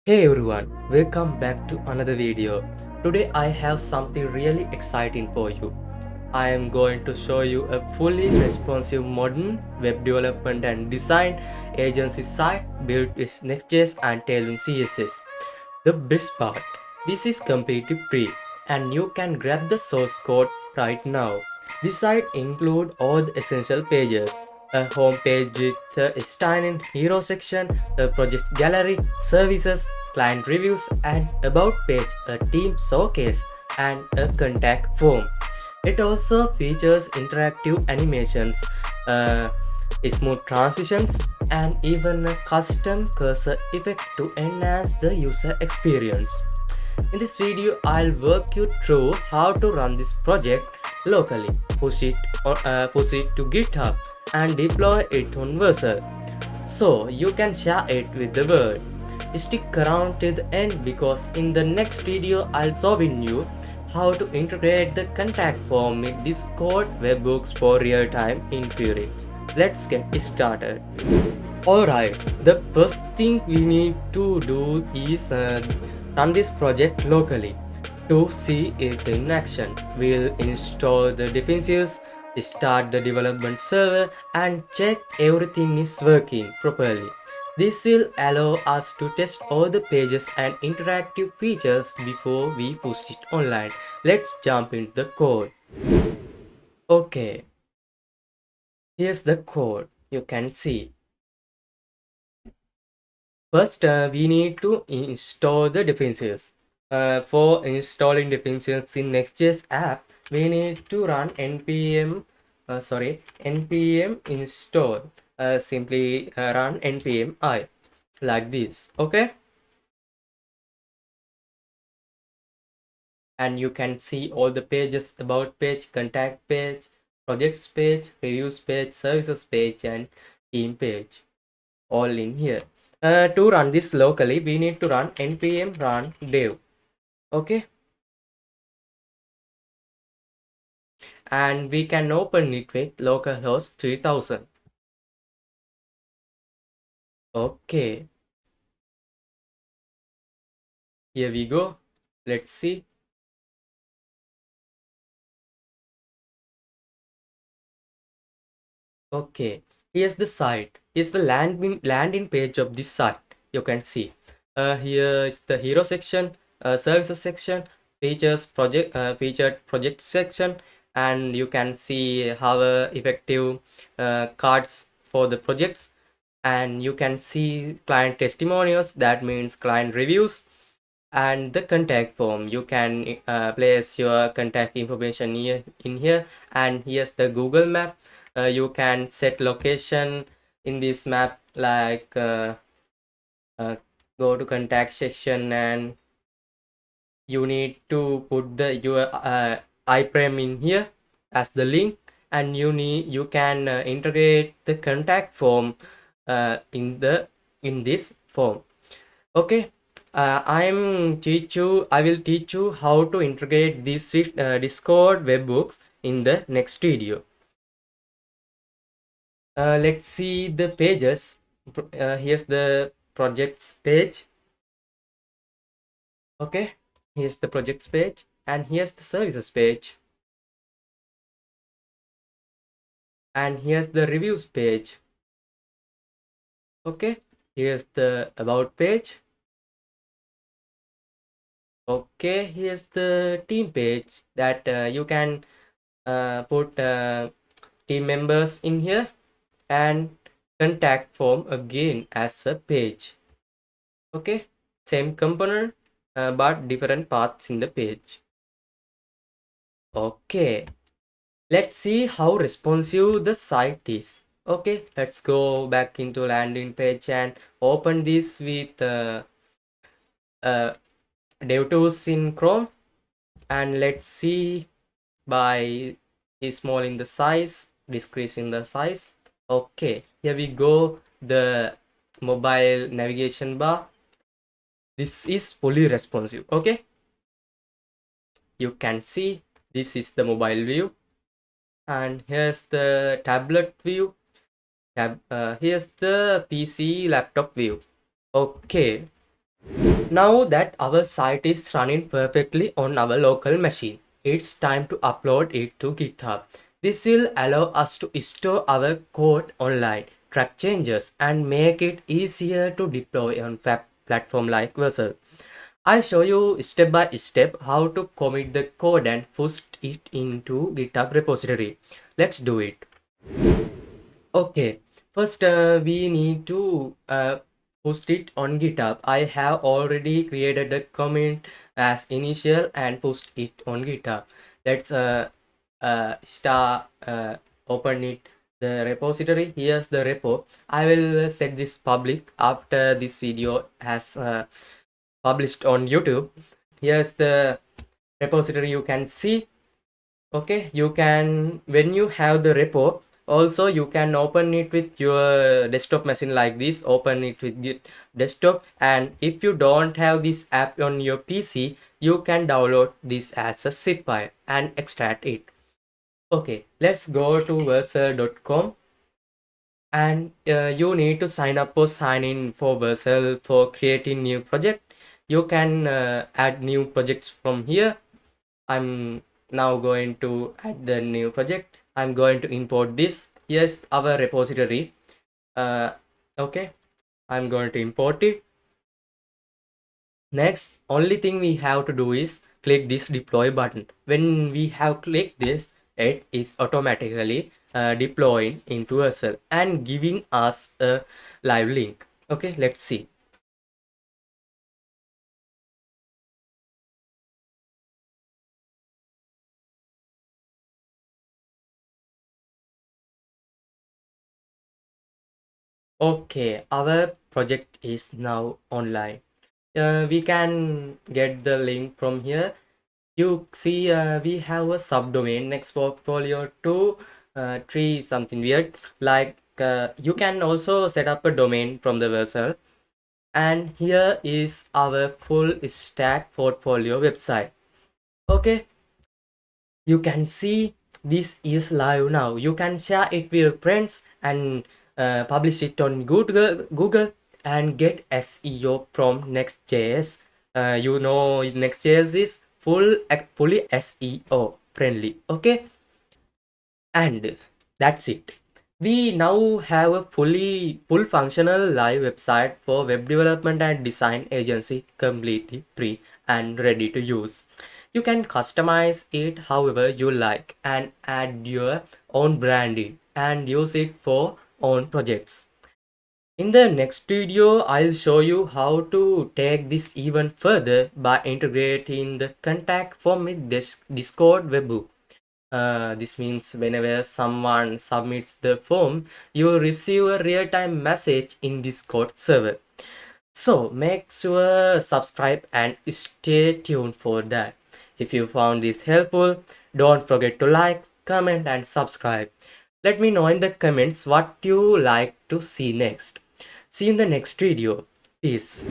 Hey everyone, welcome back to another video. Today I have something really exciting for you. I am going to show you a fully responsive modern web development and design agency site built with Next.js and Tailwind CSS. The best part, this is completely free and you can grab the source code right now. This site includes all the essential pages, a home page with a stunning hero section, a project gallery, services, client reviews, and about page, a team showcase, and a contact form. It also features interactive animations, uh, smooth transitions, and even a custom cursor effect to enhance the user experience. In this video, I'll walk you through how to run this project locally, push it to GitHub, and deploy it on Vercel, so you can share it with the world. Stick around till the end because in the next video I'll show you how to integrate the contact form with Discord webhooks for real-time experience. Let's get started. Alright, the first thing we need to do is run this project locally. To see it in action, we'll install the defenses, start the development server, and check everything is working properly. This will allow us to test all the pages and interactive features before we push it online. Let's jump into the code. Okay, here's the code. You can see. First, we need to install the defenses. For installing defenses in Next.js app, we need to run npm install. Simply run npm I like this. Okay, and you can see all the pages: about page, contact page, projects page, reviews page, services page, and team page, all in here. To run this locally, we need to run npm run dev. Okay, and we can open it with localhost 3000. Okay, here we go. Let's see. Okay, here's the site. Here's the landing page of this site. You can see. Here is the hero section, services section, featured project section, and you can see how effective cards for the projects, and you can see client testimonials, that means client reviews, and the contact form. You can place your contact information here in here, and here's the Google map. You can set location in this map, like uh, go to contact section, and you need to put the your iframe in here as the link, and you can integrate the contact form in this form. Okay, I will teach you how to integrate these Discord webhooks in the next video. Let's see the pages. Here's the projects page. Okay, here's the projects page, and here's the services page, and here's the reviews page. Okay, here's the about page. Okay, here's the team page that you can put team members in here, and contact form again as a page. Okay, same component but different paths in the page. Okay, let's see how responsive the site is. Okay, let's go back into landing page and open this with DevTools in Chrome, and let's see by small in the size, decrease in the size. Okay, here we go, the mobile navigation bar. This is fully responsive. Okay, you can see this is the mobile view, and here's the tablet view. Here's the PC laptop view. Okay, Now that our site is running perfectly on our local machine, it's time to upload it to GitHub. This will allow us to store our code online, track changes, and make it easier to deploy on platform like Vercel. I'll show you step by step how to commit the code and push it into GitHub repository. Let's do it. Okay, first we need to post it on GitHub. I have already created a comment as initial and post it on GitHub. Let's start open it the repository. Here's the repo. I will set this public after this video has published on YouTube. Here's the repository you can see. Okay, you can, when you have the repo, also you can open it with your desktop machine like this. Open it with Git desktop, and if you don't have this app on your PC, you can download this as a zip file and extract it. Okay, let's go to vercel.com, and you need to sign up or sign in for Vercel for creating new project. You can add new projects from here. I'm now going to add the new project. I'm going to import this. Here's our repository. Okay, I'm going to import it. Next, only thing we have to do is click this deploy button. When we have clicked this, it is automatically deploying into Vercel and giving us a live link. Okay, let's see. Okay, our project is now online. We can get the link from here. You see, we have a subdomain next portfolio 2 3 something weird. Like you can also set up a domain from the Vercel. And here is our full stack portfolio website. Okay, you can see this is live now. You can share it with your friends and publish it on Google and get SEO from Next.js. You know, Next.js is fully SEO friendly. Okay, and that's it. We now have a full functional live website for web development and design agency, completely free and ready to use. You can customize it however you like and add your own branding and use it for own projects. In the next video, I'll show you how to take this even further by integrating the contact form with this Discord webhook. This means whenever someone submits the form, you receive a real-time message in Discord server. So make sure subscribe and stay tuned for that. If you found this helpful, don't forget to like, comment and subscribe. Let me know in the comments what you like to see next. See you in the next video. Peace.